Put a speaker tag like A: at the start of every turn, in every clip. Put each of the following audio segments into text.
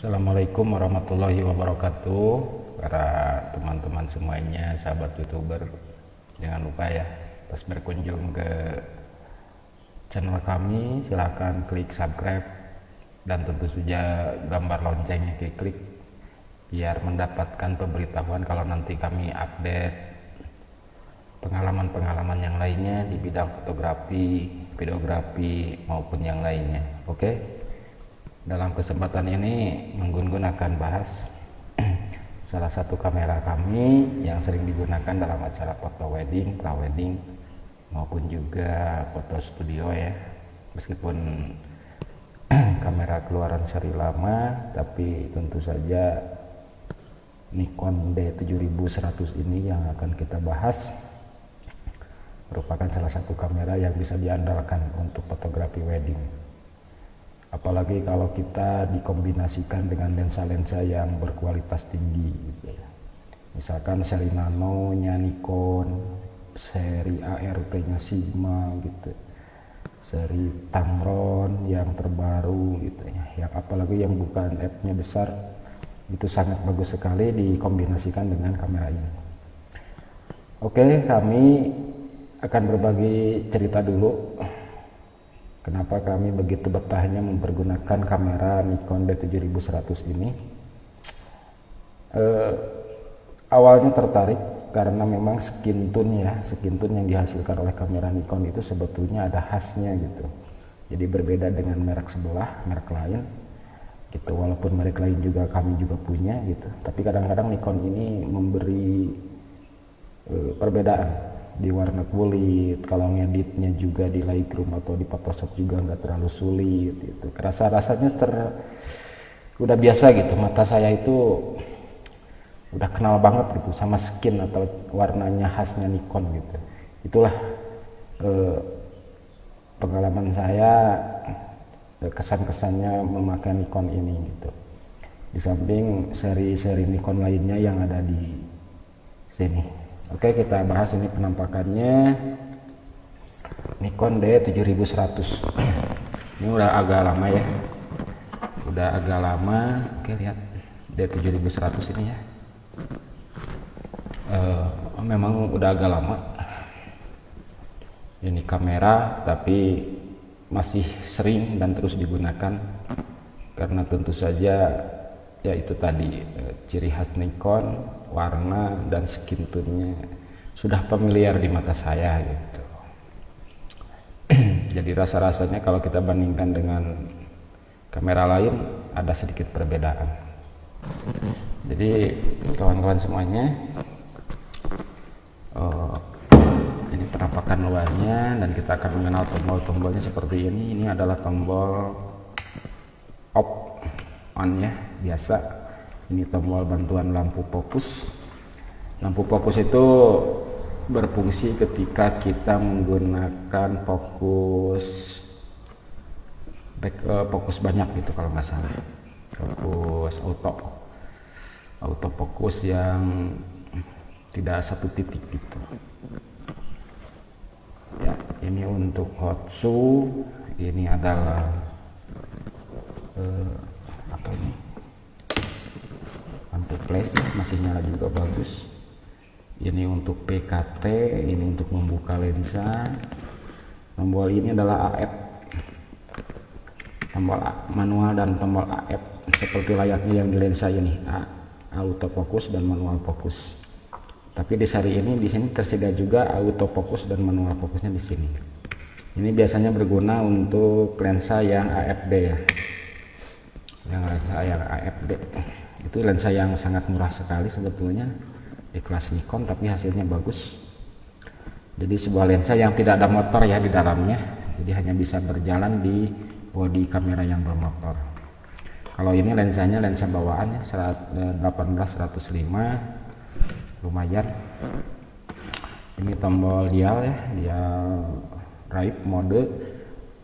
A: Assalamualaikum warahmatullahi wabarakatuh, para teman-teman semuanya, sahabat YouTuber. Jangan lupa ya, pas berkunjung ke channel kami, silahkan klik subscribe dan tentu saja gambar loncengnya klik biar mendapatkan pemberitahuan kalau nanti kami update pengalaman-pengalaman yang lainnya di bidang fotografi, videografi maupun yang lainnya. Oke. Dalam kesempatan ini Gun akan bahas salah satu kamera kami yang sering digunakan dalam acara foto wedding, prawedding maupun juga foto studio ya. Meskipun kamera keluaran seri lama, tapi tentu saja Nikon D7100 ini yang akan kita bahas merupakan salah satu kamera yang bisa diandalkan untuk fotografi wedding. Apalagi kalau kita dikombinasikan dengan lensa-lensa yang berkualitas tinggi gitu ya. Misalkan seri nano nya Nikon, seri ART nya Sigma gitu, seri Tamron yang terbaru gitu ya, yang apalagi yang bukan f-nya besar, itu sangat bagus sekali dikombinasikan dengan kamera ini. Oke, kami akan berbagi cerita dulu kenapa kami begitu betahnya mempergunakan kamera Nikon D7100 ini. Awalnya tertarik karena memang skin tone yang dihasilkan oleh kamera Nikon itu sebetulnya ada khasnya gitu. Jadi berbeda dengan merek sebelah, merek lain gitu. Walaupun merek lain juga kami juga punya gitu. Tapi kadang-kadang Nikon ini memberi perbedaan di warna kulit, kalau ngeditnya juga di Lightroom atau di Photoshop juga nggak terlalu sulit gitu. Rasanya udah biasa gitu, mata saya itu udah kenal banget gitu sama skin atau warnanya khasnya Nikon gitu. Itulah pengalaman saya, kesan-kesannya memakai Nikon ini gitu. Di samping seri-seri Nikon lainnya yang ada di sini. Oke, kita bahas ini penampakannya Nikon D7100. Ini udah agak lama ya. Oke, lihat D7100 ini ya. Memang udah agak lama. Ini kamera tapi masih sering dan terus digunakan karena tentu saja ya itu tadi ciri khas Nikon, warna dan skin tone-nya sudah familiar di mata saya gitu. Jadi rasa-rasanya kalau kita bandingkan dengan kamera lain ada sedikit perbedaan. Jadi kawan-kawan semuanya, ini penampakan luarnya dan kita akan mengenal tombol-tombolnya seperti ini. Ini adalah tombol off on ya, biasa. Ini tombol bantuan lampu fokus. Lampu fokus itu berfungsi ketika kita menggunakan fokus banyak gitu kalau nggak salah. Fokus autofokus yang tidak satu titik gitu. Ya, ini untuk Hotsu. Ini adalah apa ini? Lampu flash masih nyala juga bagus. Ini untuk PKT, ini untuk membuka lensa. Tombol ini adalah AF, tombol manual dan tombol AF seperti layaknya yang di lensa ini, autofokus dan manual fokus. Tapi di seri ini di sini tersedia juga autofokus dan manual fokusnya di sini. Ini biasanya berguna untuk lensa yang AFD ya. Lensa yang AFD. Itu lensa yang sangat murah sekali sebetulnya di kelas Nikon, tapi hasilnya bagus. Jadi sebuah lensa yang tidak ada motor ya di dalamnya, jadi hanya bisa berjalan di bodi kamera yang bermotor. Kalau ini lensanya lensa bawaan ya, 18-105, lumayan. Ini tombol dial ya, dial raib mode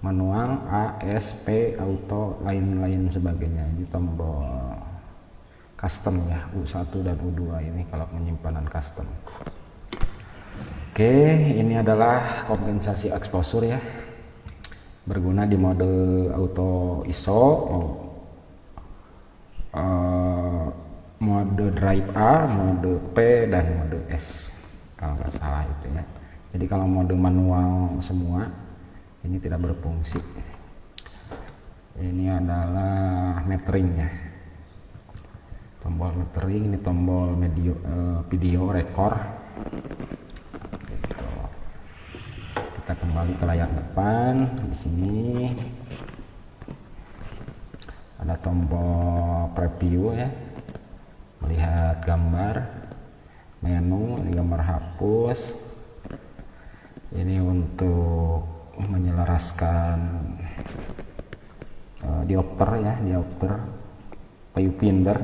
A: manual, A, S, P, auto, lain-lain sebagainya. Ini tombol custom ya, U1 dan U2 ini kalau penyimpanan custom. Oke, ini adalah kompensasi exposure ya, berguna di mode auto ISO drive A, mode P, dan mode S kalau nggak salah itu ya. Jadi kalau mode manual semua ini tidak berfungsi. Ini adalah metering ya, tombol metering, ini tombol video record gitu. Kita kembali ke layar depan. Di sini ada tombol preview ya, melihat gambar, menu, ini gambar hapus, ini untuk menyelaraskan diopter ya, diopter viewfinder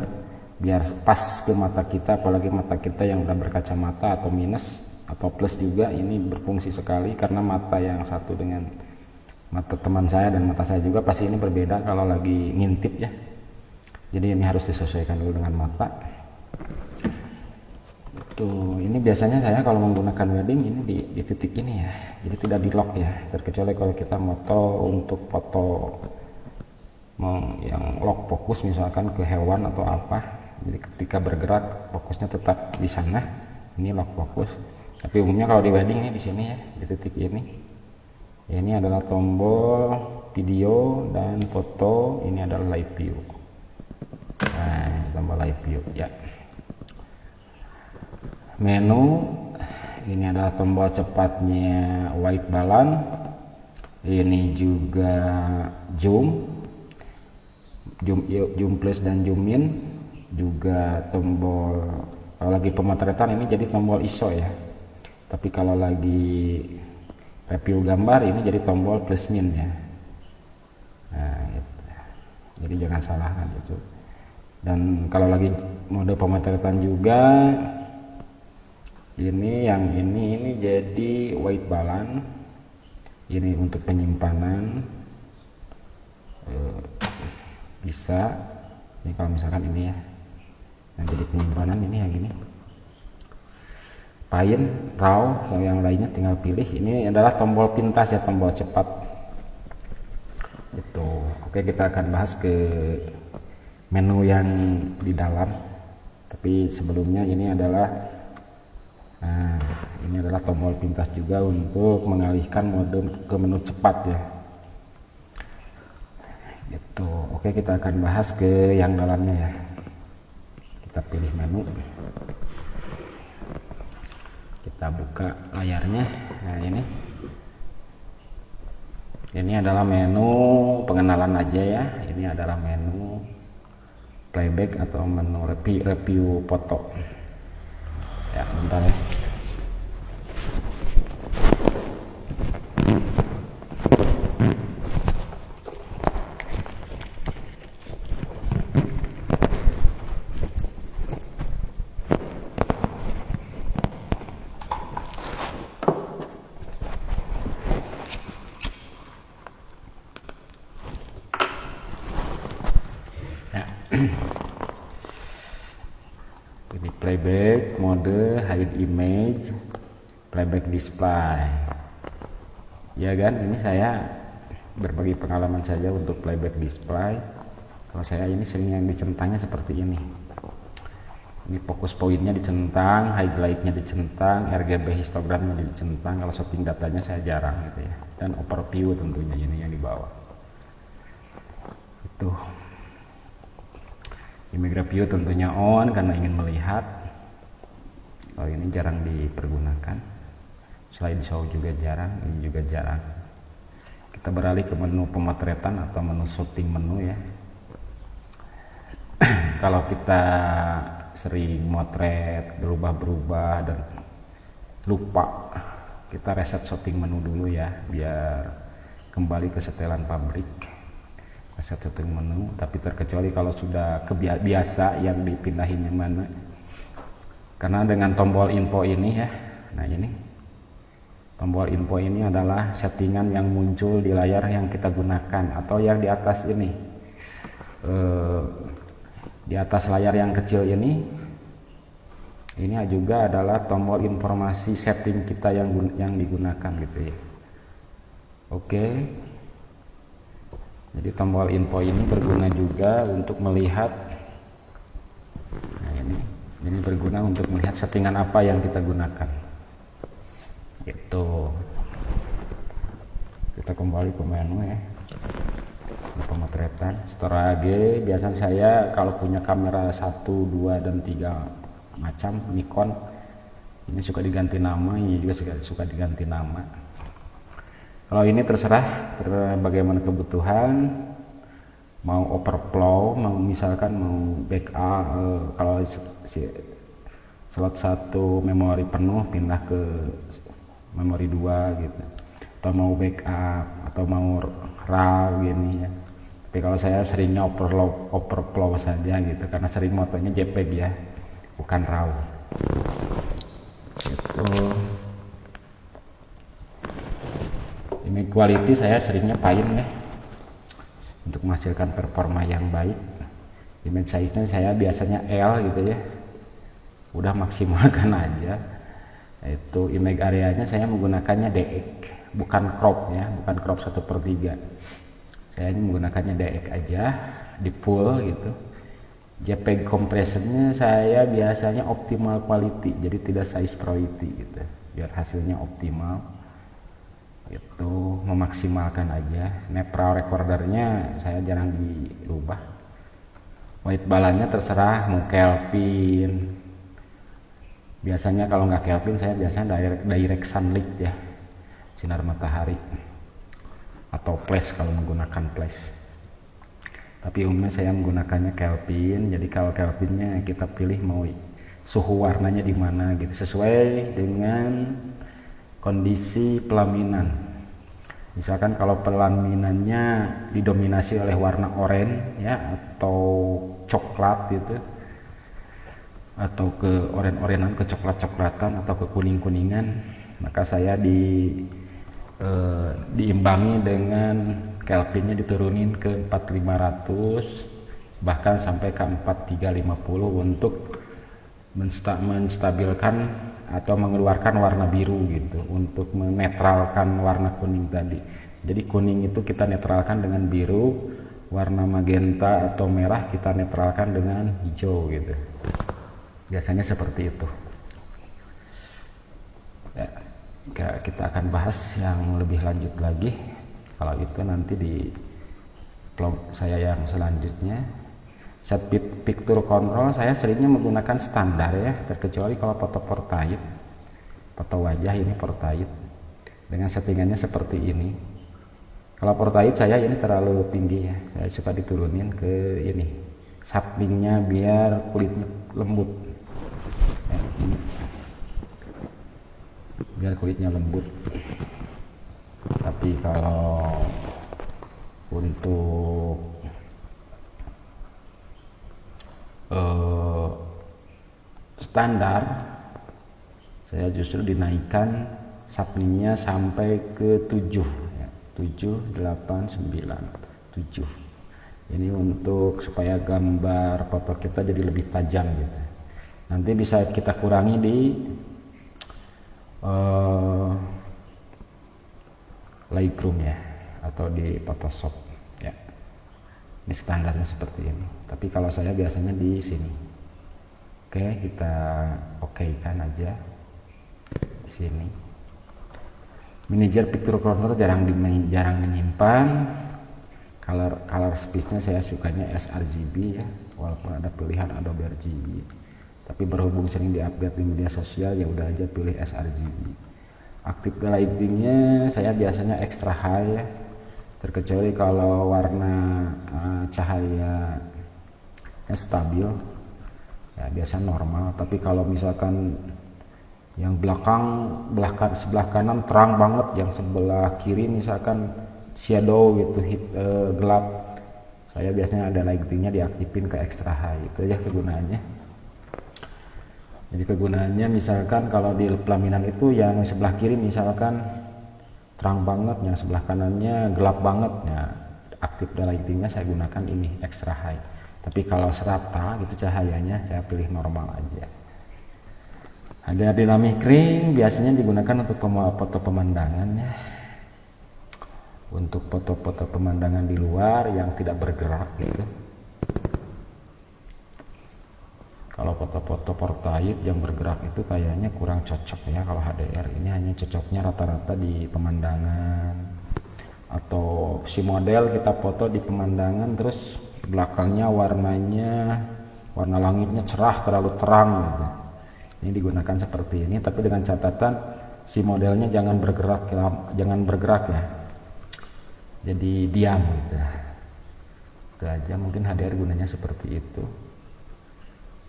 A: biar pas ke mata kita, apalagi mata kita yang udah berkacamata atau minus atau plus juga. Ini berfungsi sekali karena mata yang satu dengan mata teman saya dan mata saya juga pasti ini berbeda kalau lagi ngintip ya. Jadi ini harus disesuaikan dulu dengan mata. Tuh, ini biasanya saya kalau menggunakan wedding ini di titik ini ya. Jadi tidak di lock ya, terkecuali kalau kita moto untuk foto yang lock fokus misalkan ke hewan atau apa. Jadi ketika bergerak fokusnya tetap di sana. Ini lock fokus. Tapi umumnya kalau di wedding ini di sini ya, di titik ini. Ini adalah tombol video dan foto, ini adalah live view. Nah, tombol live view ya. Menu, ini adalah tombol cepatnya white balance. Ini juga zoom plus dan zoom in. Juga tombol, kalau lagi pemotretan ini jadi tombol ISO ya. Tapi kalau lagi review gambar ini jadi tombol plus min ya. Nah, gitu. Jadi jangan salahkan itu. Dan kalau lagi mode pemotretan juga ini yang ini jadi white balance. Ini untuk penyimpanan bisa. Ini kalau misalkan ini ya, yang jadi penyimpanan ini yang ini. Paint, raw, atau yang lainnya tinggal pilih. Ini adalah tombol pintas ya, tombol cepat. Itu. Oke, kita akan bahas ke menu yang di dalam. Tapi sebelumnya ini adalah tombol pintas juga untuk mengalihkan mode ke menu cepat ya. Gitu. Oke, kita akan bahas ke yang dalamnya ya. Kita pilih menu. Kita buka layarnya. Nah, ini adalah menu pengenalan aja ya. Ini adalah menu playback atau menu review foto ya. Bentar ya. Ini playback mode, hide image, playback display ya kan. Ini saya berbagi pengalaman saja untuk playback display. Kalau saya ini sering yang dicentangnya seperti ini. Ini fokus poinnya dicentang, highlightnya dicentang, RGB histogramnya dicentang. Kalau setting datanya saya jarang gitu ya. Dan overview tentunya ini yang di bawah itu. Image view tentunya on karena ingin melihat. Kalau ini jarang dipergunakan. Slide show juga jarang, ini juga jarang. Kita beralih ke menu pemotretan atau menu shooting menu ya. Kalau kita sering motret berubah-berubah dan lupa, kita reset shooting menu dulu ya, biar kembali ke setelan pabrik. Reset shooting menu, tapi terkecuali kalau sudah biasa yang dipindahinnya mana. Karena dengan tombol info ini ya, nah ini tombol info ini adalah settingan yang muncul di layar yang kita gunakan atau yang di atas ini, di atas layar yang kecil ini juga adalah tombol informasi setting kita yang digunakan gitu ya. Oke. Jadi tombol info ini berguna juga untuk melihat, nah ini Jadi berguna untuk melihat settingan apa yang kita gunakan. Itu. Kita kembali ke menu ya. Pemotretan, storage. Biasanya saya kalau punya kamera 1, 2, dan 3 macam Nikon, ini suka diganti nama, ini juga suka diganti nama. Kalau ini terserah bagaimana kebutuhan. Mau overflow, mau misalkan mau backup, kalau slot 1 memori penuh pindah ke memori 2 gitu, atau mau backup atau mau RAW gini ya. Tapi kalau saya seringnya overflow saja gitu, karena sering motonya JPEG ya, bukan RAW gitu. Image quality saya seringnya Paint ya, untuk menghasilkan performa yang baik. Image size-nya saya biasanya L gitu ya, udah maksimalkan aja. Itu image area-nya saya menggunakannya DX, bukan crop ya, bukan crop 1/3. Saya ini menggunakannya DX aja, di full gitu. JPEG compressionnya saya biasanya optimal quality, jadi tidak size priority gitu, biar hasilnya optimal. Itu memaksimalkan aja. Nepral recordernya saya jarang dirubah. White balance-nya terserah mau Kelvin. Biasanya kalau nggak Kelvin saya biasanya direct sunlight ya, sinar matahari, atau flash kalau menggunakan flash. Tapi umumnya saya menggunakannya Kelvin. Jadi kalau Kelvinnya kita pilih mau suhu warnanya di mana gitu, sesuai dengan kondisi pelaminan. Misalkan kalau pelaminannya didominasi oleh warna oranye ya, atau coklat gitu, atau ke oren-orenan, ke coklat-coklatan, atau ke kuning-kuningan, maka saya diimbangi dengan Kelvinnya diturunin ke 4500, bahkan sampai ke 4350 untuk menstabilkan atau mengeluarkan warna biru gitu, untuk menetralkan warna kuning tadi. Jadi kuning itu kita netralkan dengan biru, warna magenta atau merah kita netralkan dengan hijau gitu. Biasanya seperti itu ya. Kita akan bahas yang lebih lanjut lagi kalau itu nanti di vlog saya yang selanjutnya. Set picture control saya seringnya menggunakan standar ya, terkecuali kalau foto portrait, foto wajah ini portrait dengan settingannya seperti ini. Kalau portrait saya ini terlalu tinggi ya, saya suka diturunin ke ini sharpeningnya biar kulitnya lembut ya, biar kulitnya lembut. Tapi kalau untuk standar saya justru dinaikkan sharpeningnya sampai ke 7 ya, 7, 8, 9, 7. Ini untuk supaya gambar foto kita jadi lebih tajam gitu. Nanti bisa kita kurangi di Lightroom ya, atau di Photoshop ya. Ini standarnya seperti ini. Tapi kalau saya biasanya di sini. Oke, kita oke-kan aja di sini. Manager picture controller jarang menyimpan. Color space-nya saya sukanya sRGB ya, walaupun ada pilihan Adobe RGB. Tapi berhubung sering diupdate di media sosial, ya udah aja pilih sRGB. Active lighting-nya saya biasanya extra high ya, terkecuali kalau warna cahaya stabil ya biasa normal. Tapi kalau misalkan yang sebelah kanan terang banget, yang sebelah kiri misalkan shadow gitu, gelap, saya biasanya ada lightingnya diaktifin ke extra high. Itu aja kegunaannya. Jadi kegunaannya misalkan kalau di pelaminan itu yang sebelah kiri misalkan terang banget, yang sebelah kanannya gelap banget ya, aktif lightingnya saya gunakan ini extra high. Tapi kalau serata gitu cahayanya saya pilih normal aja. Ada dynamic ring biasanya digunakan untuk foto pemandangan ya, untuk foto-foto pemandangan di luar yang tidak bergerak gitu. Kalau foto foto-foto portrait yang bergerak itu kayaknya kurang cocok ya kalau HDR. Ini hanya cocoknya rata-rata di pemandangan, atau si model kita foto di pemandangan terus belakangnya warnanya, warna langitnya cerah, terlalu terang gitu. Ini digunakan seperti ini, tapi dengan catatan si modelnya jangan bergerak ya, jadi diam gitu. Itu aja, mungkin HDR gunanya seperti itu.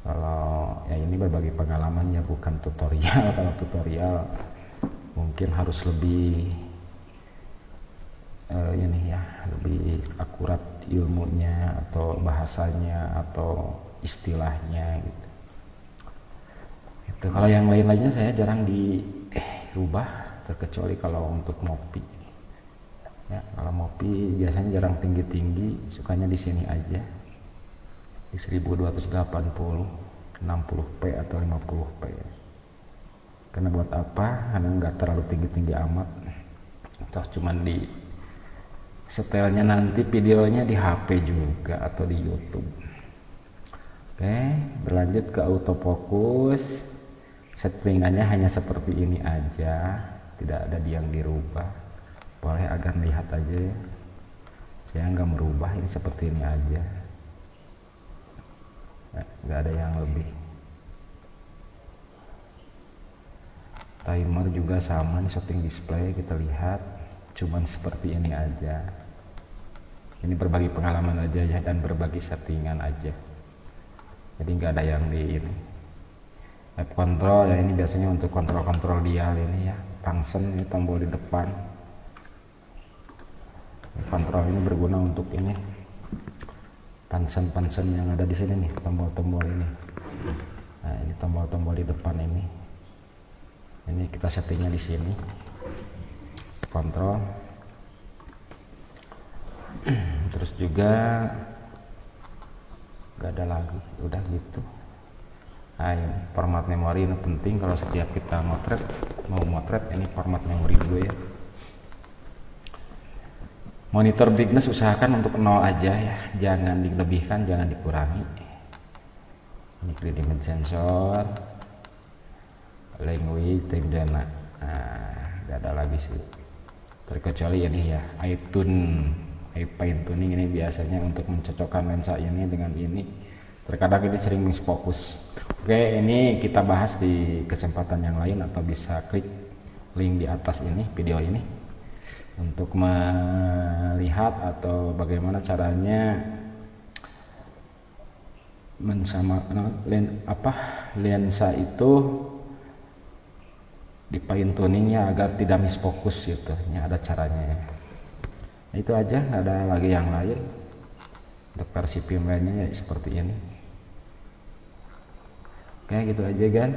A: Kalau ya ini berbagi pengalaman ya, bukan tutorial. Kalau tutorial mungkin harus lebih ini ya, lebih akurat ilmunya atau bahasanya atau istilahnya gitu. Itu kalau yang lain-lainnya saya jarang dirubah, terkecuali kalau untuk ngopi. Ya, kalau ngopi biasanya jarang tinggi-tinggi, sukanya di sini aja. Di 1280, 60p atau 50p. Karena buat apa? Karena nggak terlalu tinggi-tinggi amat. Terus cuman di setelnya nanti videonya di HP juga atau di YouTube. Oke, berlanjut ke autofocus. Settingannya hanya seperti ini aja, tidak ada yang dirubah. Boleh agar lihat aja ya. Saya nggak merubah, ini seperti ini aja. Nggak ada yang lebih. Timer juga sama, nih setting display kita lihat, cuman seperti ini aja. Ini berbagi pengalaman aja ya, dan berbagi settingan aja. Jadi nggak ada yang di ini. App control ya, ini biasanya untuk kontrol dial ini ya. Function ini tombol di depan. Kontrol ini berguna untuk ini. Function yang ada di sini nih, tombol-tombol ini. Nah, ini tombol-tombol di depan ini. Ini kita settingnya di sini. Kontrol. Terus juga nggak ada lagi, udah gitu. Nah, ini format memori ini penting kalau setiap kita mau motret, ini format memori dulu ya. Monitor brightness usahakan untuk 0 aja ya, jangan dilebihkan, jangan dikurangi. Ini clear image sensor, language, time dana. Nah, nggak ada lagi sih, terkecuali ini ya, fine tuning ini biasanya untuk mencocokkan lensa ini dengan ini. Terkadang ini sering misfokus. Oke, ini kita bahas di kesempatan yang lain, atau bisa klik link di atas ini, video ini, untuk melihat atau bagaimana caranya lensa itu di fine tuningnya agar tidak misfokus gitu. Ini ada caranya ya. Itu aja, nggak ada lagi yang lain. Untuk versi firmware-nya ya seperti ini. Oke, gitu aja kan.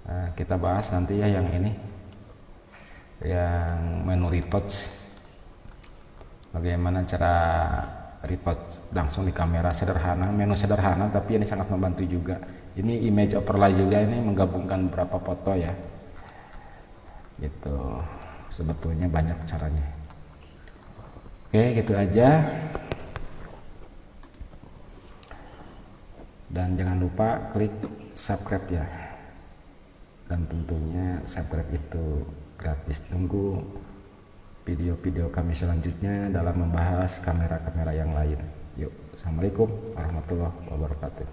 A: Nah, kita bahas nanti ya yang ini, yang menu retouch. Bagaimana cara retouch langsung di kamera, sederhana, menu sederhana tapi ini sangat membantu juga. Ini image overlay juga, ini menggabungkan beberapa foto ya. Gitu. Sebetulnya banyak caranya. Oke, gitu aja. Dan jangan lupa klik subscribe ya. Dan tentunya subscribe itu gratis. Tunggu video-video kami selanjutnya dalam membahas kamera-kamera yang lain. Yuk, assalamualaikum warahmatullahi wabarakatuh.